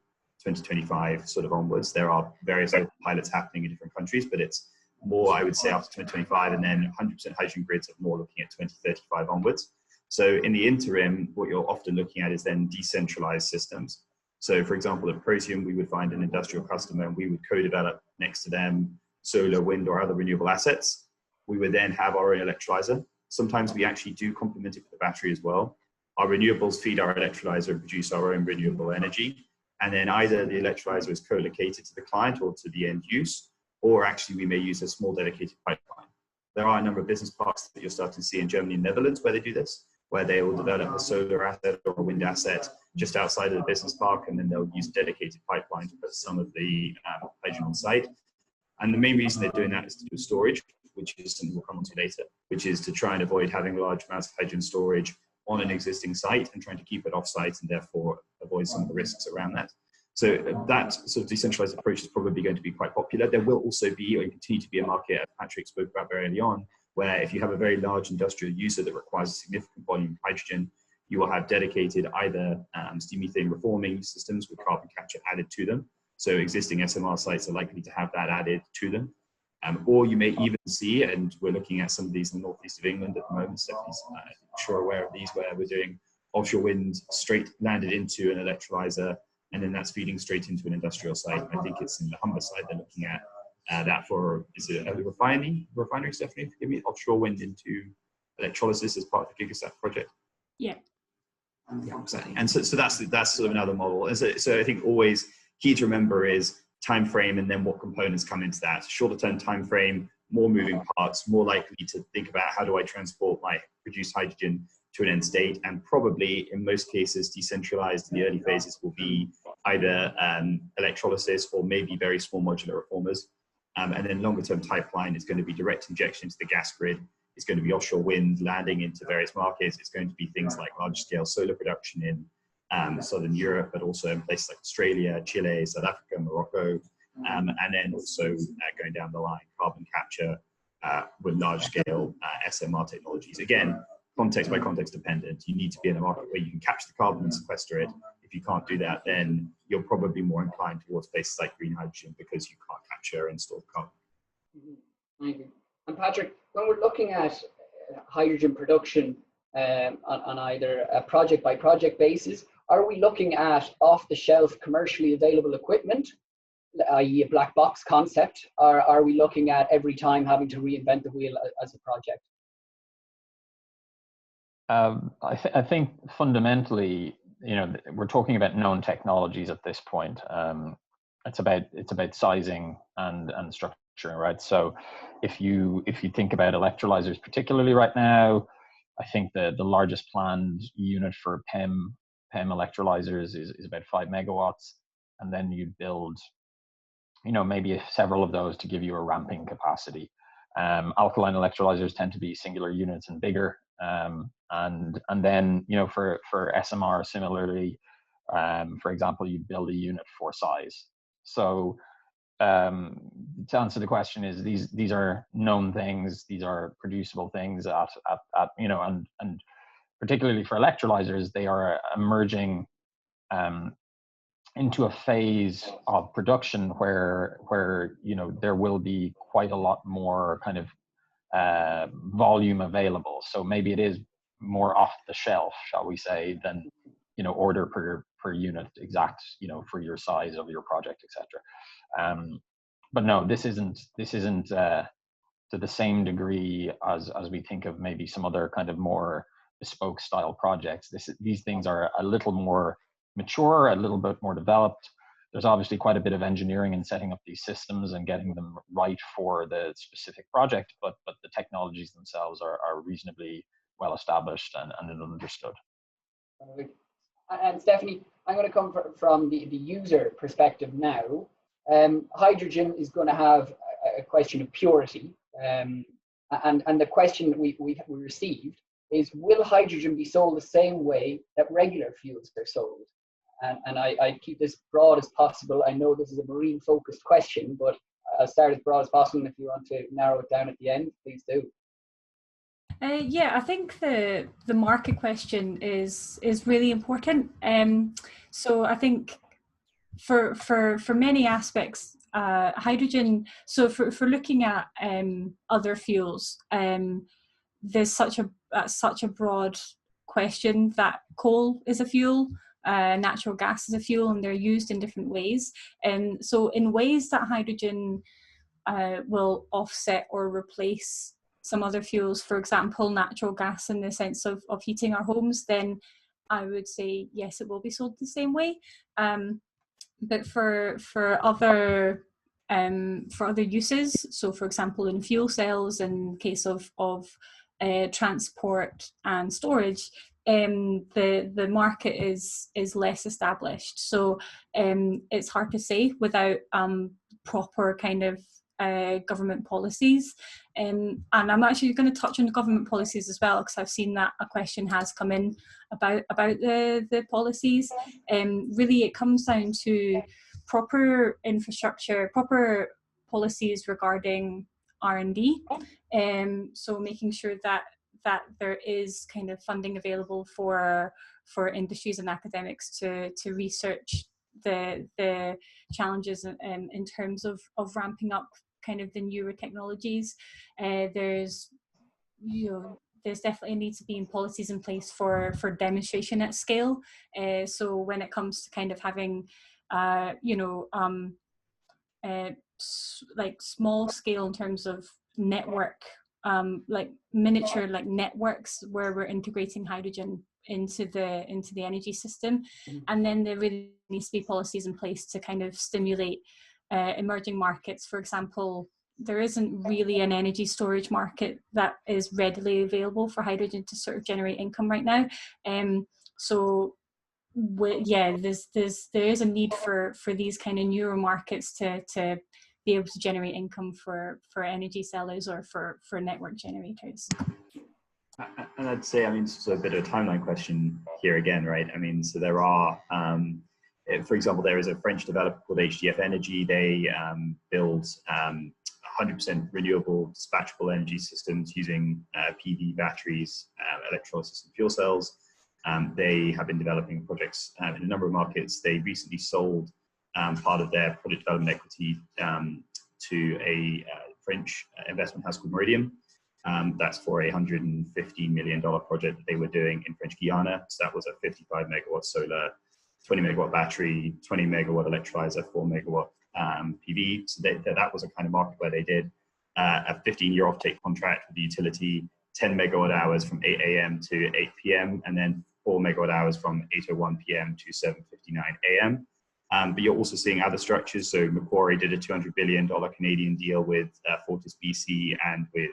2025 sort of onwards. There are various pilots happening in different countries, but it's more, I would say, after 2025, and then 100% hydrogen grids are more looking at 2035 onwards. So in the interim, what you're often looking at is then decentralized systems. So for example, at Protium, we would find an industrial customer and we would co-develop next to them solar, wind, or other renewable assets. We would then have our own electrolyzer. Sometimes we actually do complement it with the battery as well. Our renewables feed our electrolyzer and produce our own renewable energy. And then either the electrolyzer is co-located to the client or to the end use, or actually we may use a small dedicated pipeline. There are a number of business parks that you're starting to see in Germany and Netherlands where they do this, where they will develop a solar asset or a wind asset just outside of the business park, and then they'll use a dedicated pipeline to put some of the hydrogen on site. And the main reason they're doing that is to do with storage, which is something we'll come on to later, which is to try and avoid having large amounts of hydrogen storage on an existing site and trying to keep it off site and therefore avoid some of the risks around that. So that sort of decentralized approach is probably going to be quite popular. There will also be, or continue to be, a market, as Patrick spoke about very early on, where if you have a very large industrial user that requires a significant volume of hydrogen, you will have dedicated either steam methane reforming systems with carbon capture added to them. So existing SMR sites are likely to have that added to them. Or you may even see, and we're looking at some of these in the northeast of England at the moment, Stephanie's sure aware of these, where we're doing offshore wind straight landed into an electrolyzer, and then that's feeding straight into an industrial site. I think it's in the Humber side they're looking at that for, is it a refinery, Stephanie, forgive me, offshore wind into electrolysis as part of the Gigasat project? Yeah. Yeah, exactly. And so that's sort of another model. And so I think always key to remember is time frame and then what components come into that. Shorter term time frame, more moving parts, more likely to think about how do I transport my produced hydrogen to an end state, and probably in most cases decentralized in the early phases will be either electrolysis or maybe very small modular reformers. And then longer term pipeline is going to be direct injection to the gas grid. It's going to be offshore wind landing into various markets. It's going to be things like large scale solar production in Southern Europe, but also in places like Australia, Chile, South Africa, Morocco, and then also going down the line, carbon capture with large scale SMR technologies. Again, context by context dependent. You need to be in a market where you can capture the carbon and sequester it. If you can't do that, then you're probably more inclined towards places like green hydrogen because you can't capture and store the carbon. Thank you. And Patrick, when we're looking at hydrogen production on either a project by project basis, are we looking at off-the-shelf commercially available equipment, i.e. a black box concept, or are we looking at every time having to reinvent the wheel as a project? I think fundamentally, we're talking about known technologies at this point. It's about sizing and structuring, right? So if you think about electrolyzers, particularly right now, I think the largest planned unit for PEM electrolyzers is about 5 megawatts, and then you build, maybe several of those to give you a ramping capacity. Alkaline electrolyzers tend to be singular units and bigger, and then for SMR similarly, for example, you build a unit for size. So to answer the question is these are known things, these are producible things at and particularly for electrolyzers, they are emerging into a phase of production where there will be quite a lot more kind of volume available. So maybe it is more off the shelf, shall we say, than order per unit exact, for your size of your project, etc. But no, this isn't to the same degree as we think of maybe some other kind of more bespoke style projects. These things are a little more mature, a little bit more developed. There's obviously quite a bit of engineering in setting up these systems and getting them right for the specific project, but the technologies themselves are reasonably well established and understood. And Stephanie, I'm going to come from the user perspective now. Hydrogen is going to have a question of purity, and the question we received is, will hydrogen be sold the same way that regular fuels are sold? And I keep this broad as possible. I know this is a marine focused question, but I'll start as broad as possible, and if you want to narrow it down at the end, please do. Yeah, I think the market question is really important. So I think for many aspects hydrogen, so for looking at other fuels, there's such a broad question that coal is a fuel, natural gas is a fuel, and they're used in different ways. And so in ways that hydrogen will offset or replace some other fuels, for example, natural gas in the sense of heating our homes, then I would say yes, it will be sold the same way. But for other uses, so for example in fuel cells, in case of transport and storage, the market is less established. So it's hard to say without proper kind of government policies. And I'm actually going to touch on the government policies as well, because I've seen that a question has come in about the policies. Really, it comes down to proper infrastructure, proper policies regarding R&D. So making sure that there is kind of funding available for industries and academics to research the challenges in terms of ramping up kind of the newer technologies. There's definitely need to be policies in place for demonstration at scale. So when it comes to kind of having like small scale in terms of network, like miniature like networks where we're integrating hydrogen into the energy system. And then there really needs to be policies in place to kind of stimulate emerging markets. For example, there isn't really an energy storage market that is readily available for hydrogen to sort of generate income right now. So there is a need for these kind of newer markets to be able to generate income for energy sellers or for network generators. And I'd say, I mean, it's a bit of a timeline question here again, right? I mean, so there are, for example, there is a French developer called HDF Energy. They build 100% renewable dispatchable energy systems using PV batteries, electrolysis and fuel cells. They have been developing projects in a number of markets. They recently sold part of their project development equity to a French investment house called Meridian. That's for a $150 million project that they were doing in French Guiana. So that was a 55 megawatt solar, 20 megawatt battery, 20 megawatt electrolyzer, 4 megawatt PV. So that was a kind of market where they did a 15-year offtake contract with the utility, 10 megawatt hours from 8 a.m. to 8 p.m. and then 4 megawatt hours from 8:01 p.m. to 7:59 a.m. But you're also seeing other structures. So Macquarie did a $200 billion Canadian deal with Fortis BC and with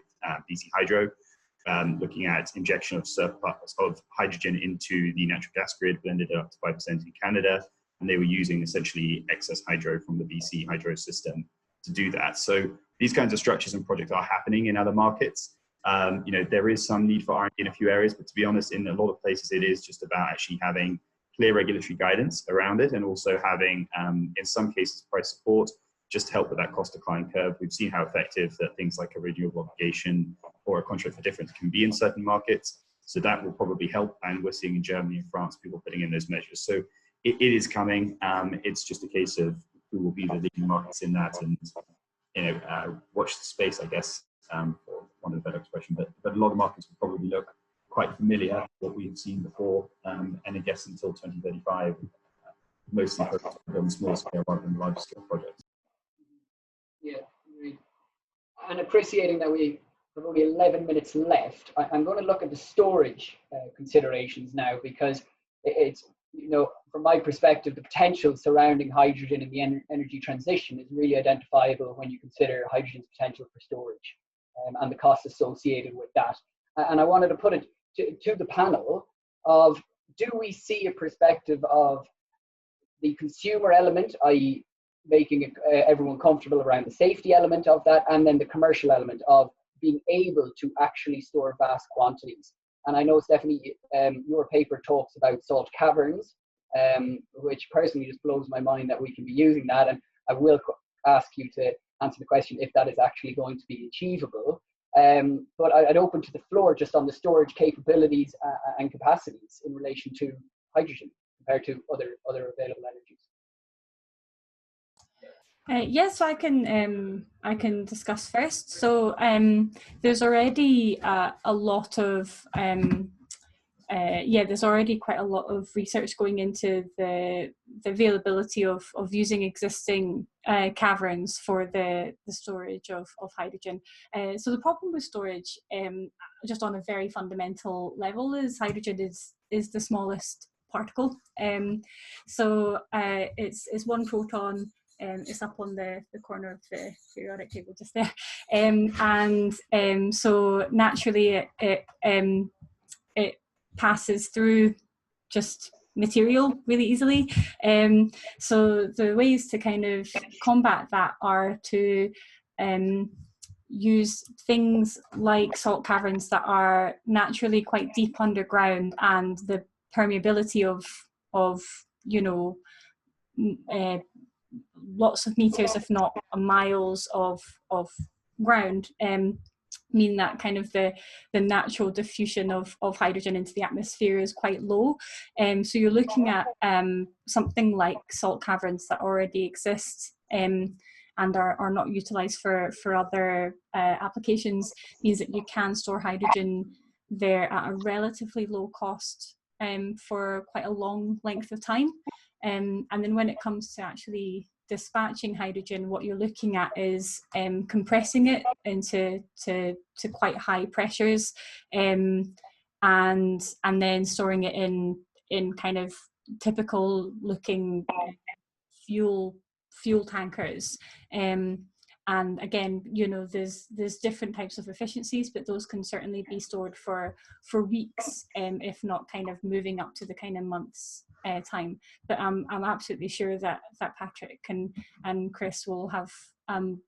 BC Hydro, looking at injection of surplus of hydrogen into the natural gas grid, blended it up to 5% in Canada. And they were using essentially excess hydro from the BC hydro system to do that. So these kinds of structures and projects are happening in other markets. There is some need for R&D in a few areas, but to be honest, in a lot of places, it is just about actually having clear regulatory guidance around it, and also having, in some cases, price support just to help with that cost decline curve. We've seen how effective that things like a renewable obligation or a contract for difference can be in certain markets. So that will probably help. And we're seeing in Germany and France, people putting in those measures. So it is coming. It's just a case of who will be the leading markets in that, and watch the space, I guess, for want of a better expression. But a lot of markets will probably look quite familiar to what we've seen before, and I guess until 2035, mostly focused on small scale rather than large scale projects. Yeah, and appreciating that we have only 11 minutes left, I'm going to look at the storage considerations now, because it's, from my perspective, the potential surrounding hydrogen in the energy transition is really identifiable when you consider hydrogen's potential for storage and the costs associated with that. And I wanted to put it to the panel of, do we see a perspective of the consumer element, i.e. making everyone comfortable around the safety element of that, and then the commercial element of being able to actually store vast quantities? And I know, Stephanie, your paper talks about salt caverns, which personally just blows my mind that we can be using that. And I will ask you to answer the question if that is actually going to be achievable. But I'd open to the floor just on the storage capabilities and capacities in relation to hydrogen compared to other available energies. Yes, so I can discuss first. So there's already a lot of there's already quite a lot of research going into the availability of using existing caverns for the storage of hydrogen. So the problem with storage, just on a very fundamental level, is hydrogen is the smallest particle. So it's one proton. It's up on the corner of the periodic table just there, so naturally it passes through just material really easily. So the ways to kind of combat that are to use things like salt caverns that are naturally quite deep underground, and the permeability of lots of meters, if not miles of ground, mean that kind of the natural diffusion of hydrogen into the atmosphere is quite low. So you're looking at something like salt caverns that already exist and are not utilised for other applications, means that you can store hydrogen there at a relatively low cost for quite a long length of time. And then when it comes to actually dispatching hydrogen, what you're looking at is compressing it into to quite high pressures, and then storing it in kind of typical looking fuel tankers. And again, there's different types of efficiencies, but those can certainly be stored for weeks, if not kind of moving up to the kind of months time. But I'm absolutely sure that Patrick and Chris will have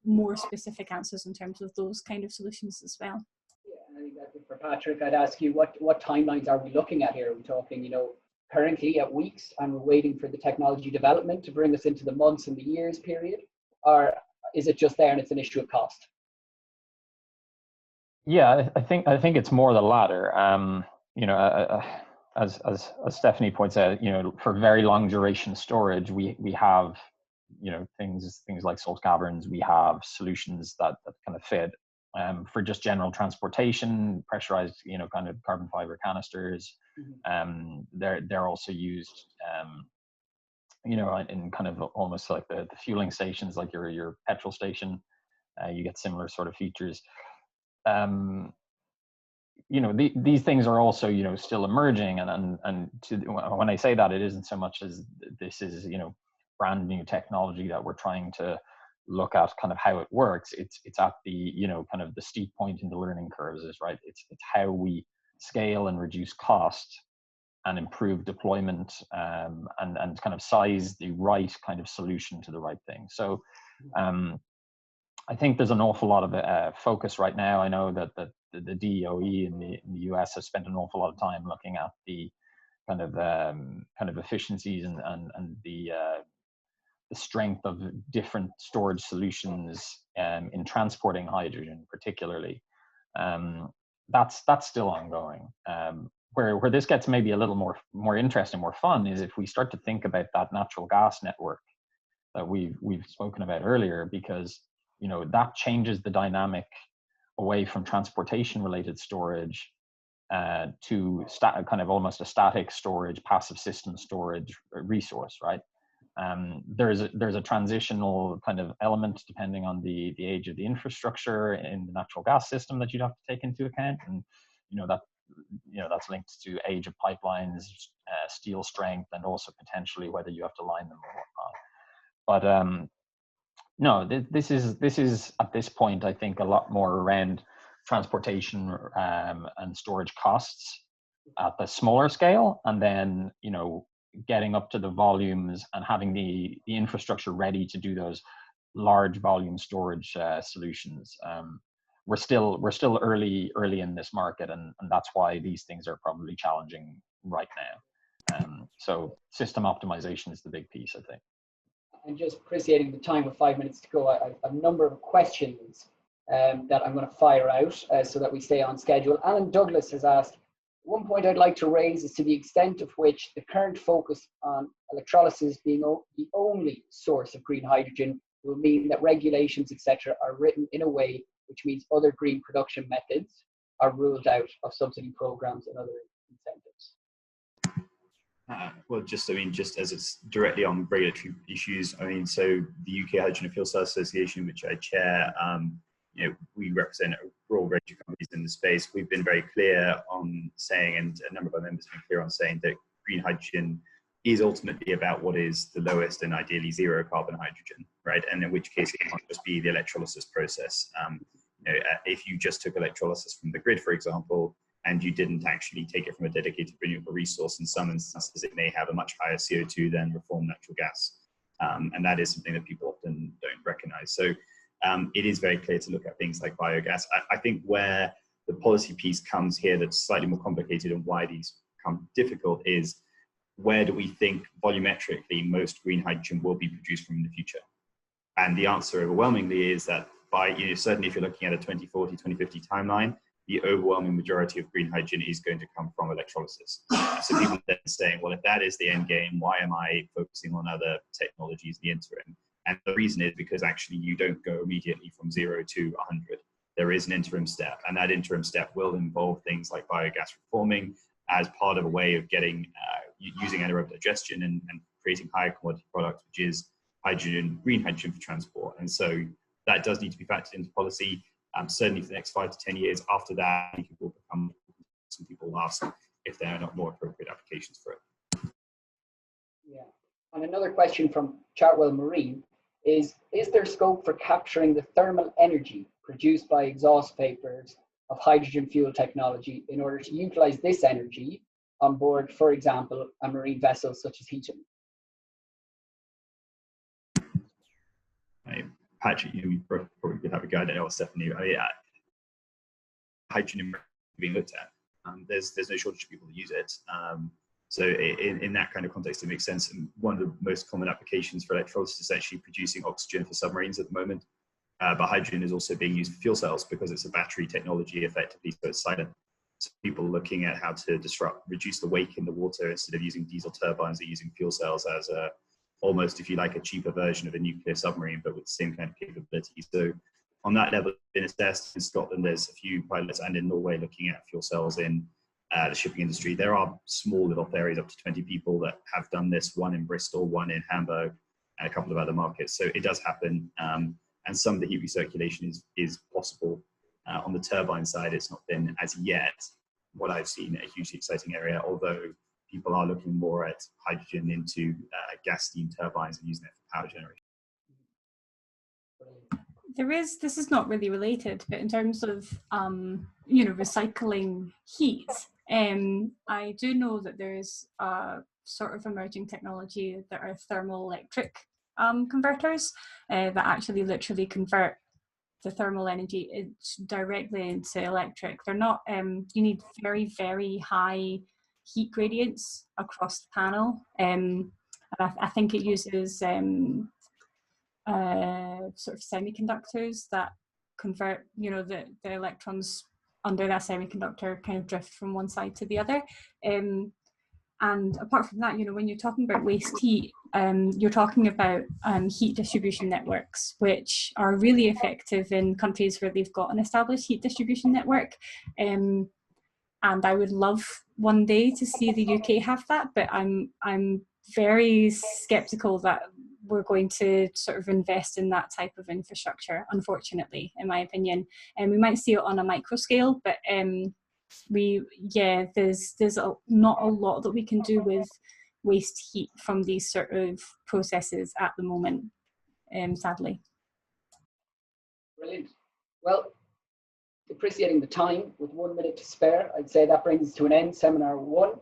more specific answers in terms of those kind of solutions as well. Yeah, I think that's it for Patrick. I'd ask you, what timelines are we looking at here? Are we talking, currently at weeks, and we're waiting for the technology development to bring us into the months and the years period? Or is it just there and it's an issue of cost? Yeah, I think it's more the latter. As Stephanie points out, for very long duration storage, we have, things like salt caverns. We have solutions that kind of fit. For just general transportation, pressurized, kind of carbon fiber canisters. Mm-hmm. They're also used, in kind of almost like the fueling stations, like your petrol station. You get similar sort of features. These things are also, still emerging, and when I say that, it isn't so much as this is, brand new technology that we're trying to look at kind of how it works. It's at the, kind of the steep point in the learning curves is right. It's how we scale and reduce cost and improve deployment, and kind of size the right kind of solution to the right thing. So I think there's an awful lot of focus right now. I know that the DOE in the US has spent an awful lot of time looking at the kind of efficiencies and the strength of different storage solutions in transporting hydrogen, particularly. That's still ongoing. Where this gets maybe a little more interesting, more fun, is if we start to think about that natural gas network that we've spoken about earlier, because that changes the dynamic away from transportation related storage to kind of almost a static storage, passive system storage resource, right? There's a transitional kind of element depending on the age of the infrastructure in the natural gas system that you'd have to take into account, and that's linked to age of pipelines, steel strength, and also potentially whether you have to line them or whatnot. But no, this is at this point, I think, a lot more around transportation and storage costs at the smaller scale, and then getting up to the volumes and having the infrastructure ready to do those large volume storage solutions. We're still early in this market, and that's why these things are probably challenging right now. So system optimization is the big piece, I think. And just appreciating the time with 5 minutes to go, I have a number of questions that I'm going to fire out so that we stay on schedule. Alan Douglas has asked, one point I'd like to raise is to the extent of which the current focus on electrolysis being the only source of green hydrogen will mean that regulations, etc., are written in a way which means other green production methods are ruled out of subsidy programs and other incentives. Well, just as it's directly on regulatory issues, so the UK Hydrogen and Fuel Cell Association, which I chair, we represent a broad range of companies in the space. We've been very clear on saying, and a number of our members have been clear on saying, that green hydrogen is ultimately about what is the lowest and ideally zero carbon hydrogen, right? And in which case it can't just be the electrolysis process. If you just took electrolysis from the grid, for example, and you didn't actually take it from a dedicated renewable resource, in some instances it may have a much higher CO2 than reformed natural gas. And that is something that people often don't recognize. So it is very clear to look at things like biogas. I think where the policy piece comes here that's slightly more complicated and why these become difficult is, where do we think volumetrically most green hydrogen will be produced from in the future? And the answer overwhelmingly is that by, certainly if you're looking at a 2040, 2050 timeline, the overwhelming majority of green hydrogen is going to come from electrolysis. So people then saying, well, if that is the end game, why am I focusing on other technologies in the interim? And the reason is because actually you don't go immediately from 0 to 100. There is an interim step, and that interim step will involve things like biogas reforming as part of a way of getting, using anaerobic digestion and creating higher commodity products, which is hydrogen, green hydrogen for transport. And so that does need to be factored into policy. Certainly for the next 5 to 10 years. After that, people become, some people will ask if there are not more appropriate applications for it. Yeah, and another question from Chartwell Marine is there scope for capturing the thermal energy produced by exhaust vapors of hydrogen fuel technology in order to utilize this energy on board, for example, a marine vessel such as Heaton? Patrick, you probably could have a go. I don't know what Stephanie. Hydrogen being looked at. There's no shortage of people that use it. So in that kind of context, it makes sense. And one of the most common applications for electrolysis is actually producing oxygen for submarines at the moment. But hydrogen is also being used for fuel cells because it's a battery technology effectively, so it's silent. So people looking at how to reduce the wake in the water. Instead of using diesel turbines, they're using fuel cells as a, almost, if you like, a cheaper version of a nuclear submarine, but with the same kind of capability. So on that level, in assessed in Scotland, there's a few pilots, and in Norway looking at fuel cells in the shipping industry. There are small little ferries, up to 20 people, that have done this, one in Bristol, one in Hamburg, and a couple of other markets. So it does happen. And some of the heat recirculation is possible. On the turbine side, it's not been, as yet, what I've seen, a hugely exciting area, although people are looking more at hydrogen into gas steam turbines and using it for power generation. This is not really related, but in terms of, recycling heat, I do know that there is a sort of emerging technology that are thermoelectric converters that actually literally convert the thermal energy directly into electric. They're not, you need very, very high heat gradients across the panel. And I think it uses sort of semiconductors that convert, the electrons under that semiconductor kind of drift from one side to the other. And apart from that, when you're talking about waste heat, you're talking about heat distribution networks, which are really effective in countries where they've got an established heat distribution network. And I would love one day to see the UK have that, but I'm very skeptical that we're going to sort of invest in that type of infrastructure, unfortunately, in my opinion. And we might see it on a micro scale, but there's not a lot that we can do with waste heat from these sort of processes at the moment, sadly. Brilliant. Well, appreciating the time, with 1 minute to spare, I'd say that brings us to an end, Seminar 1.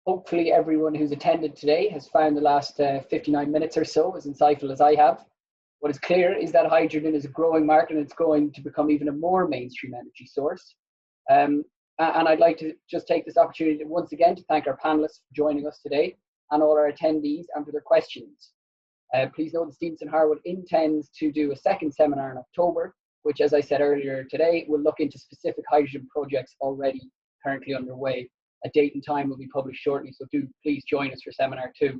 Hopefully everyone who's attended today has found the last 59 minutes or so as insightful as I have. What is clear is that hydrogen is a growing market, and it's going to become even a more mainstream energy source. And I'd like to just take this opportunity once again to thank our panelists for joining us today, and all our attendees, and for their questions. Please note that Stephenson Harwood intends to do a second seminar in October, which, as I said earlier today, will look into specific hydrogen projects already currently underway. A date and time will be published shortly, so do please join us for Seminar 2.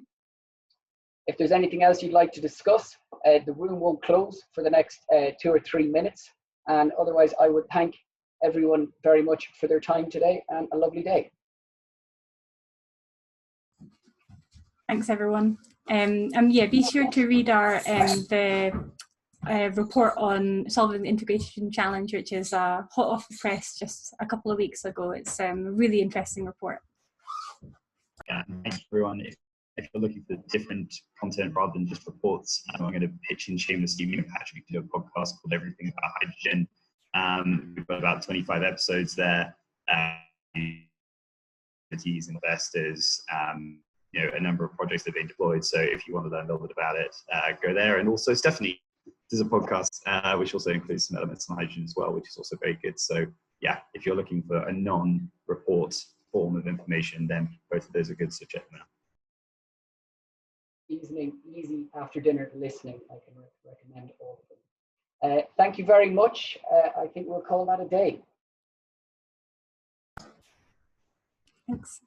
If there's anything else you'd like to discuss, the room won't close for the next 2 or 3 minutes. And otherwise, I would thank everyone very much for their time today, and a lovely day. Thanks, everyone. Yeah, be sure to read our report on solving the integration challenge, which is hot off the press just a couple of weeks ago. It's a really interesting report. Yeah, thank you, everyone. If you're looking for different content rather than just reports, I'm going to pitch in shamelessly. Me and Patrick do a podcast called Everything About Hydrogen. We've got about 25 episodes there. Investors, you know, a number of projects that have been deployed. So if you want to learn a little bit about it, go there. And also Stephanie does a podcast which also includes some elements on hydrogen as well, which is also very good. So yeah, if you're looking for a non-report form of information, then both of those are good, so check them out. Easy after dinner listening, I can recommend all of them. Thank you very much. I think we'll call that a day. Thanks.